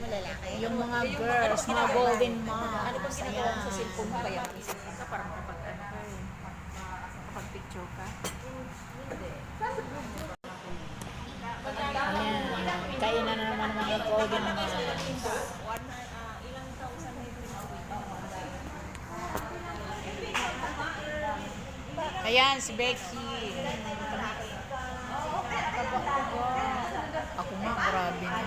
Malalaki. Yung mga girls, mga golden moms. Ano bang ginagawa mo sa cellphone mo? Kaya mag-isip ka Para makapag-picture ka. Ayan. Kainan na naman mga golden moms. ilang thousand na ito. Ayan, si Becky. Ako nga, grabe na.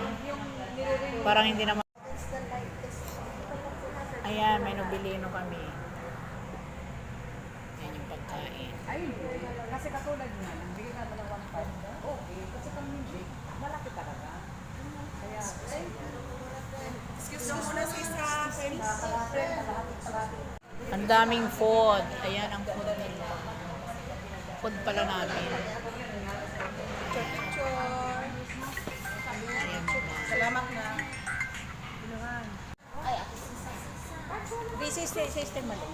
Parang hindi naman. Ayan, may nobilino kami. Yan yung pagkain. Ay, hindi. Kasi katulad nga, bigyan naman ng 1.5. Okay, kasi pang hindi, malaki talaga. Kaya, excuse me muna Ang daming food. Ayan ang food nila. Food pala namin. Ayan na. salamat na. Di system mali.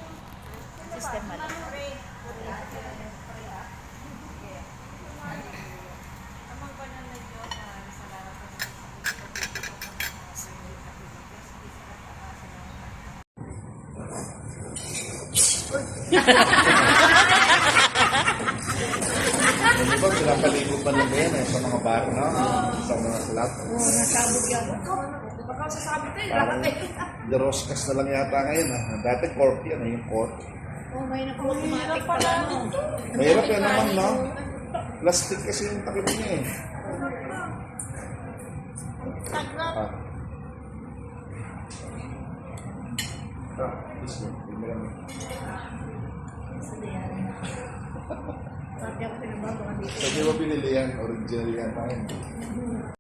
System mali. Diba, pinapaligo pa lang yan sa mga bar, no? Sa mga slot. Nasabog yan. Parang the Roscas na lang yata ngayon, Dati corp yan, yung corp. Oh, may automatic pala, no? Mahirap yan naman, no? Plastic kasi yung takip niya, eh. Ah. This one. Sabi ako pinababa dito. Pwede mo pinili yan, original yan tayo.